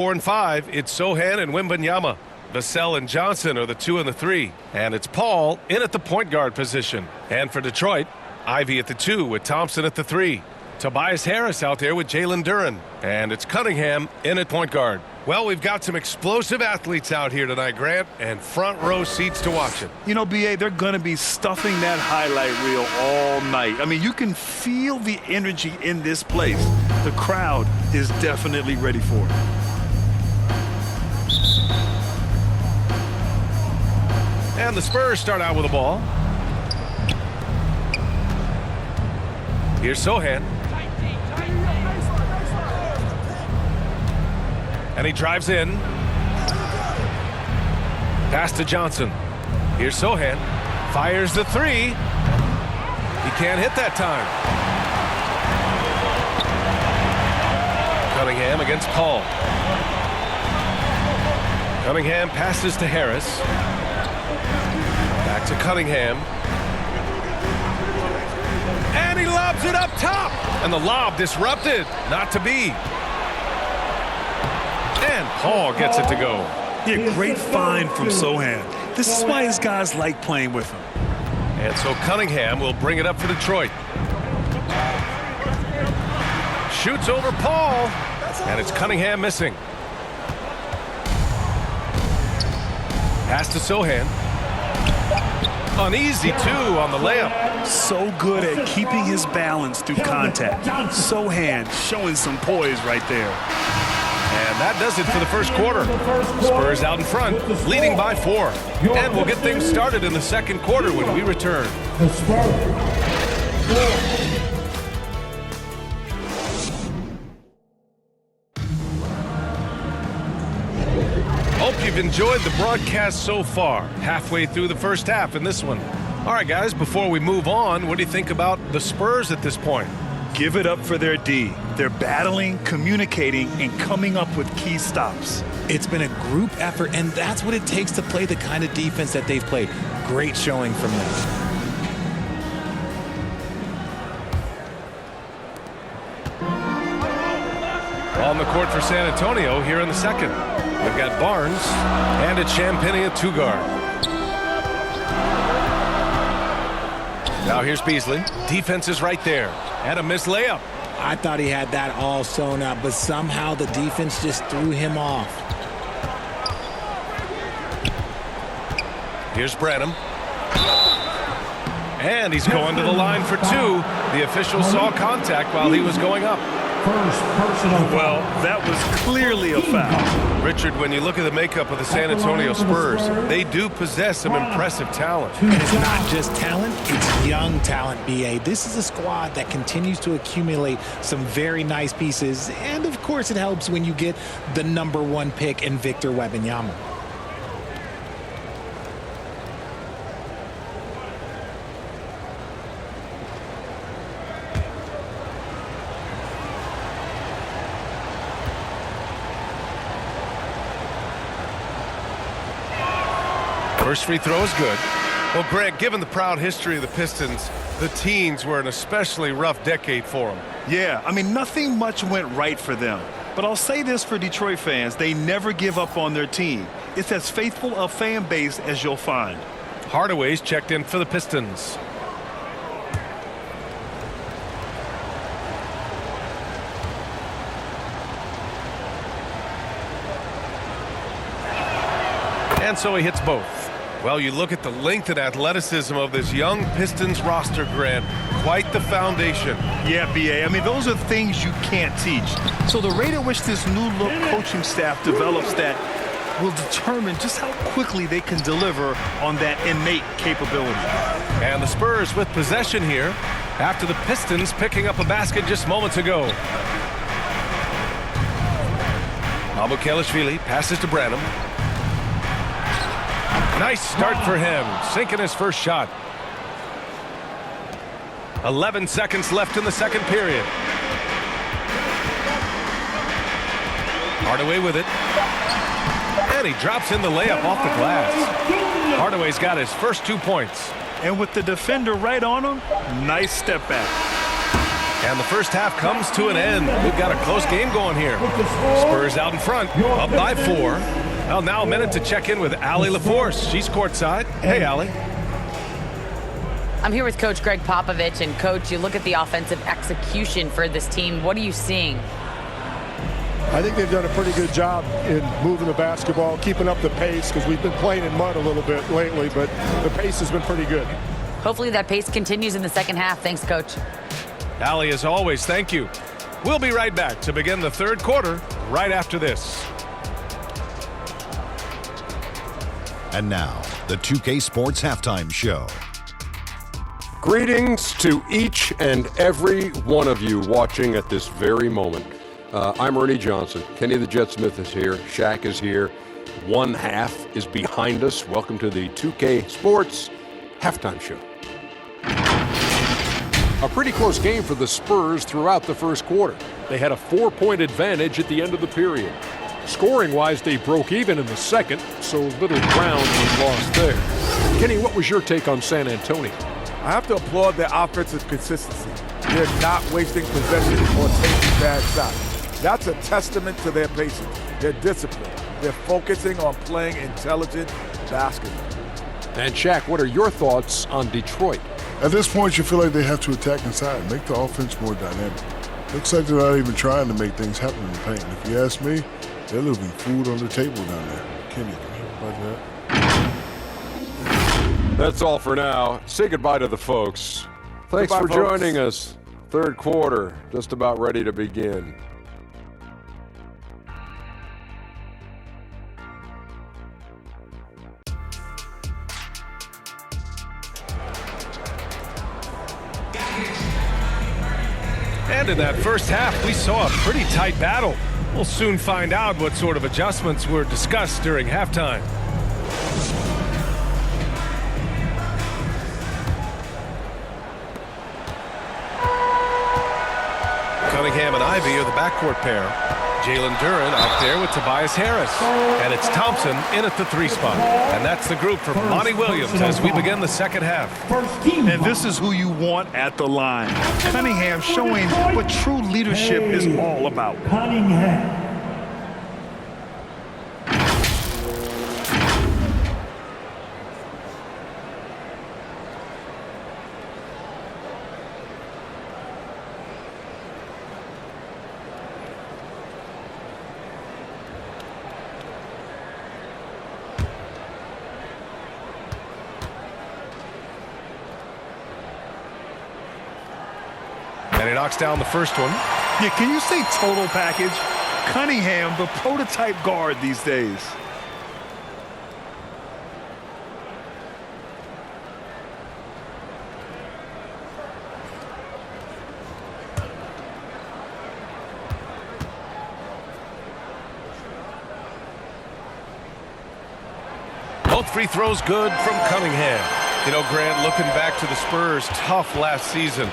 4 and 5, it's Sohan and Wembanyama. Vassell and Johnson are the 2 and the 3. And it's Paul in at the point guard position. And for Detroit, Ivy at the 2 with Thompson at the 3. Tobias Harris out there with Jalen Duren. And it's Cunningham in at point guard. Well, we've got some explosive athletes out here tonight, Grant, and front row seats to watch it. You know, B.A., they're going to be stuffing that highlight reel all night. I mean, you can feel the energy in this place. The crowd is definitely ready for it. And the Spurs start out with the ball. Here's Sohan. And he drives in. Pass to Johnson. Here's Sohan. Fires the 3. He can't hit that time. Cunningham against Paul. Cunningham passes to Harris. Back to Cunningham. And he lobs it up top. And the lob disrupted. Not to be. And Paul gets it to go. Yeah, great find from Sohan. This is why his guys like playing with him. And so Cunningham will bring it up for Detroit. Shoots over Paul. And it's Cunningham missing. Pass to Sohan. Uneasy, too, on the layup. So good at keeping his balance through contact. Sohan showing some poise right there. And that does it for the first quarter. Spurs out in front, leading by 4. And we'll get things started in the second quarter when we return. Hope you've enjoyed the broadcast so far. Halfway through the first half in this one. All right, guys, before we move on, what do you think about the Spurs at this point? Give it up for their D. They're battling, communicating, and coming up with key stops. It's been a group effort, and that's what it takes to play the kind of defense that they've played. Great showing from them. On the court for San Antonio here in the second. We've got Barnes, and it's Champagnie at 2 guard. Now here's Beasley. Defense is right there. And a missed layup. I thought he had that all sewn up, but somehow the defense just threw him off. Here's Branham. And he's going to the line for 2. The official saw contact while he was going up. Well, that was clearly a foul. Richard, when you look at the makeup of the San Antonio Spurs, they do possess some impressive talent. And it's not just talent, it's young talent, B.A. This is a squad that continues to accumulate some very nice pieces. And, of course, it helps when you get the #1 pick in Victor Wembanyama. First free throw is good. Well, Greg, given the proud history of the Pistons, the teens were an especially rough decade for them. Yeah, I mean, nothing much went right for them. But I'll say this for Detroit fans, they never give up on their team. It's as faithful a fan base as you'll find. Hardaway's checked in for the Pistons. And so he hits both. Well, you look at the length and athleticism of this young Pistons roster, Grant. Quite the foundation. Yeah, B.A. I mean, those are things you can't teach. So the rate at which this new-look coaching staff develops that will determine just how quickly they can deliver on that innate capability. And the Spurs with possession here after the Pistons picking up a basket just moments ago. Abukelashvili passes to Branham. Nice start for him, sinking his first shot. 11 seconds left in the second period. Hardaway with it. And he drops in the layup off the glass. Hardaway's got his first 2 points. And with the defender right on him, nice step back. And the first half comes to an end. We've got a close game going here. Spurs out in front, up by 4. Well, now a minute to check in with Allie LaForce. She's courtside. Hey, Allie. I'm here with Coach Greg Popovich. And, Coach, you look at the offensive execution for this team. What are you seeing? I think they've done a pretty good job in moving the basketball, keeping up the pace, because we've been playing in mud a little bit lately, but the pace has been pretty good. Hopefully that pace continues in the second half. Thanks, Coach. Allie, as always, thank you. We'll be right back to begin the third quarter right after this. And now, the 2K Sports Halftime Show. Greetings to each and every one of you watching at this very moment. I'm Ernie Johnson. Kenny the Jet Smith is here. Shaq is here. One half is behind us. Welcome to the 2K Sports Halftime Show. A pretty close game for the Spurs throughout the first quarter. They had a 4-point advantage at the end of the period. Scoring-wise, they broke even in the second, so little ground was lost there. Kenny, what was your take on San Antonio? I have to applaud their offensive consistency. They're not wasting possession or taking bad shots. That's a testament to their patience, their discipline. They're focusing on playing intelligent basketball. And Shaq, what are your thoughts on Detroit? At this point, you feel like they have to attack inside, make the offense more dynamic. Looks like they're not even trying to make things happen in the paint. And if you ask me, they're leaving food on the table down there. Kenny, can you hear about that? That's all for now. Say goodbye to the folks. Thanks for joining us. Third quarter, just about ready to begin. And in that first half, we saw a pretty tight battle. We'll soon find out what sort of adjustments were discussed during halftime. Cunningham and Ivy are the backcourt pair. Jalen Duren out there with Tobias Harris. And it's Thompson in at the 3 spot. And that's the group for Monty Williams as we begin the second half. And this is who you want at the line. Cunningham showing what true leadership is all about. Cunningham. And he knocks down the first one. Yeah, can you say total package? Cunningham, the prototype guard these days. Both free throws good from Cunningham. You know, Grant, looking back to the Spurs' tough last season,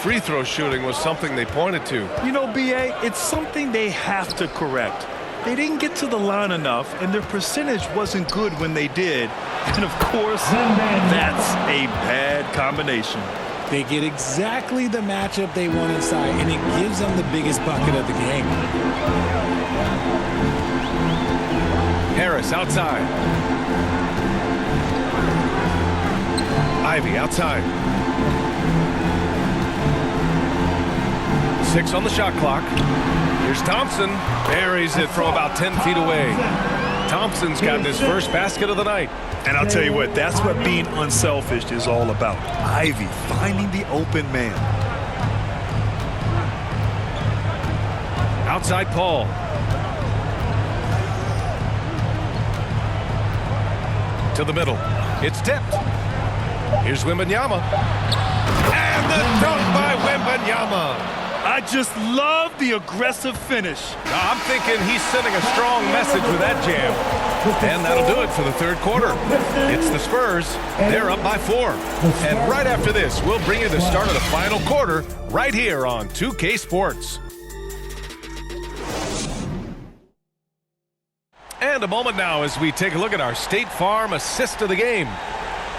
free throw shooting was something they pointed to. You know, B.A., it's something they have to correct. They didn't get to the line enough, and their percentage wasn't good when they did. And, of course, that's a bad combination. They get exactly the matchup they want inside, and it gives them the biggest bucket of the game. Harris outside. Ivy outside. 6 on the shot clock. Here's Thompson. Buries it from about 10 feet away. Thompson's got his first basket of the night. And I'll tell you what, that's what being unselfish is all about. Ivy finding the open man. Outside Paul. To the middle. It's tipped. Here's Wembanyama. And the dunk by Wembanyama. I just love the aggressive finish. I'm thinking he's sending a strong message with that jam. And that'll do it for the third quarter. It's the Spurs. They're up by 4. And right after this, we'll bring you the start of the final quarter right here on 2K Sports. And a moment now as we take a look at our State Farm assist of the game.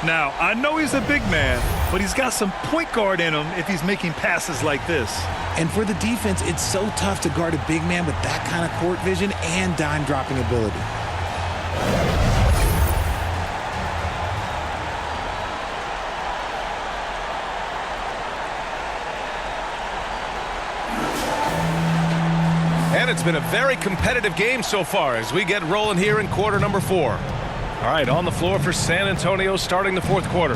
Now, I know he's a big man, but he's got some point guard in him if he's making passes like this. And for the defense, it's so tough to guard a big man with that kind of court vision and dime-dropping ability. And it's been a very competitive game so far as we get rolling here in quarter number 4. All right, on the floor for San Antonio starting the fourth quarter.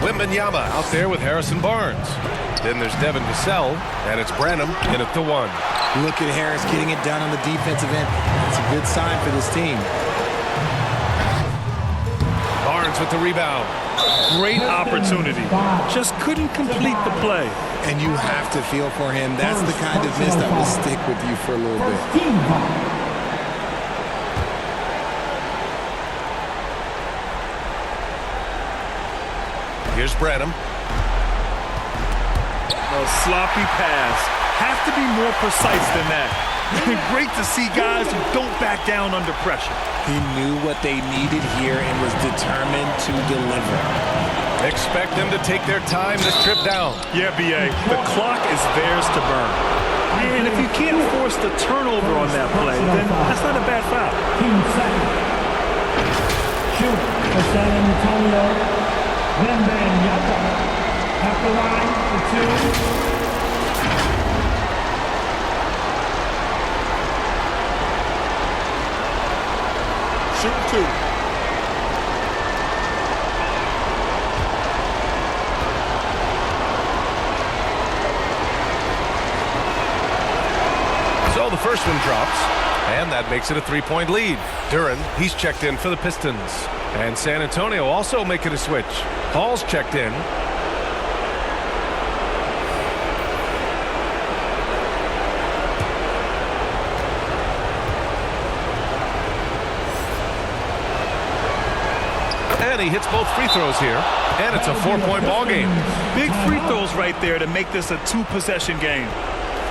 Wembanyama out there with Harrison Barnes. Then there's Devin Vassell, and it's Branham in at the 1. Look at Harris getting it done on the defensive end. That's a good sign for this team. Barnes with the rebound. Great opportunity. Just couldn't complete the play. And you have to feel for him. That's the kind of miss that will stick with you for a little bit. Here's Branham. A sloppy pass. Have to be more precise than that. Great to see guys who don't back down under pressure. He knew what they needed here and was determined to deliver. Expect them to take their time this trip down. Yeah, B.A., the clock is theirs to burn. And if you can't force the turnover on that play, then that's not a bad foul. Shoot for San Antonio. Wembanyama at the line for 2. Shoot 2. So the first one drops, and that makes it a 3-point lead. Duran, he's checked in for the Pistons. And San Antonio also making a switch. Paul's checked in. And he hits both free throws here. And it's a 4-point ball game. Big free throws right there to make this a 2-possession game.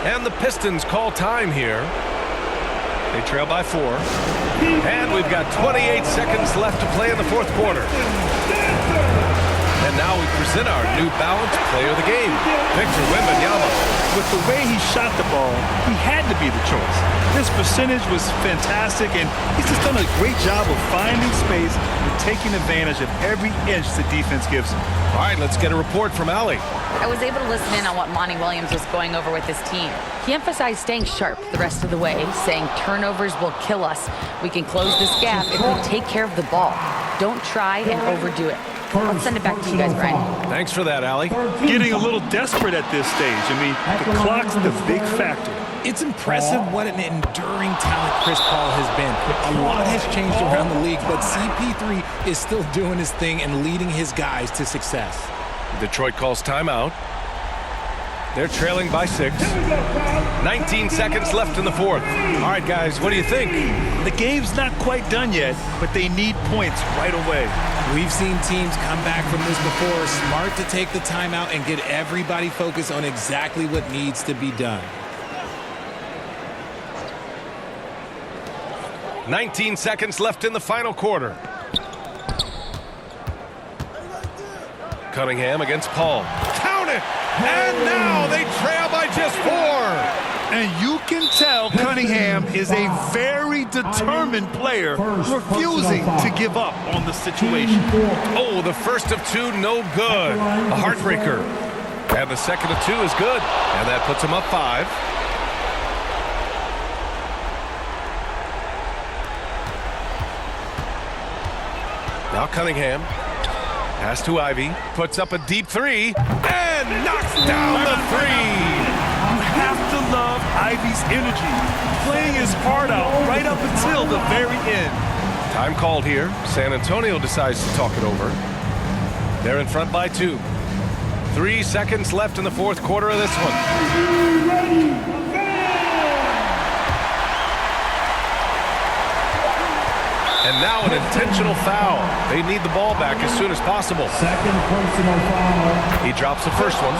And the Pistons call time here. They trail by 4. And we've got 28 seconds left to play in the fourth quarter. And now we present our new balanced player of the game, Victor Wembanyama. With the way he shot the ball, he had to be the choice. His percentage was fantastic, and he's just done a great job of finding space and taking advantage of every inch the defense gives him. All right, let's get a report from Allie. I was able to listen in on what Monty Williams was going over with his team. He emphasized staying sharp the rest of the way, saying turnovers will kill us. We can close this gap if we take care of the ball. Don't try and overdo it. Let's send it back to you guys, Brian. Thanks for that, Allie. Getting a little desperate at this stage. I mean, the clock's the big factor. It's impressive what an enduring talent Chris Paul has been. A lot has changed around the league, but CP3 is still doing his thing and leading his guys to success. Detroit calls timeout. They're trailing by 6. 19 seconds left in the fourth. All right, guys, what do you think? The game's not quite done yet, but they need points right away. We've seen teams come back from this before. Smart to take the timeout and get everybody focused on exactly what needs to be done. 19 seconds left in the final quarter. Cunningham against Paul. Count it! And now they trail by just 4. And you can tell Cunningham is a very determined player, refusing to give up on the situation. Oh, the first of 2, no good. A heartbreaker. And the second of 2 is good. And that puts him up 5. Now Cunningham. Pass to Ivy. Puts up a deep 3. And knocks down the 3. You have to love Ivy's energy, playing his heart out right up until the very end. Time called here. San Antonio decides to talk it over. They're in front by 2. 3 seconds left in the fourth quarter of this one. And now an intentional foul. They need the ball back as soon as possible. Second personal foul. He drops the first one,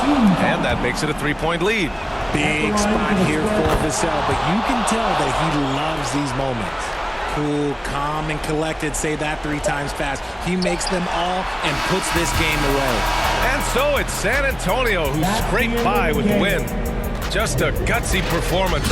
and that makes it a 3-point lead. Big spot here for Vassell, but you can tell that he loves these moments. Cool, calm, and collected. Say that 3 times fast. He makes them all and puts this game away. And so it's San Antonio who scraped by with the win. Just a gutsy performance.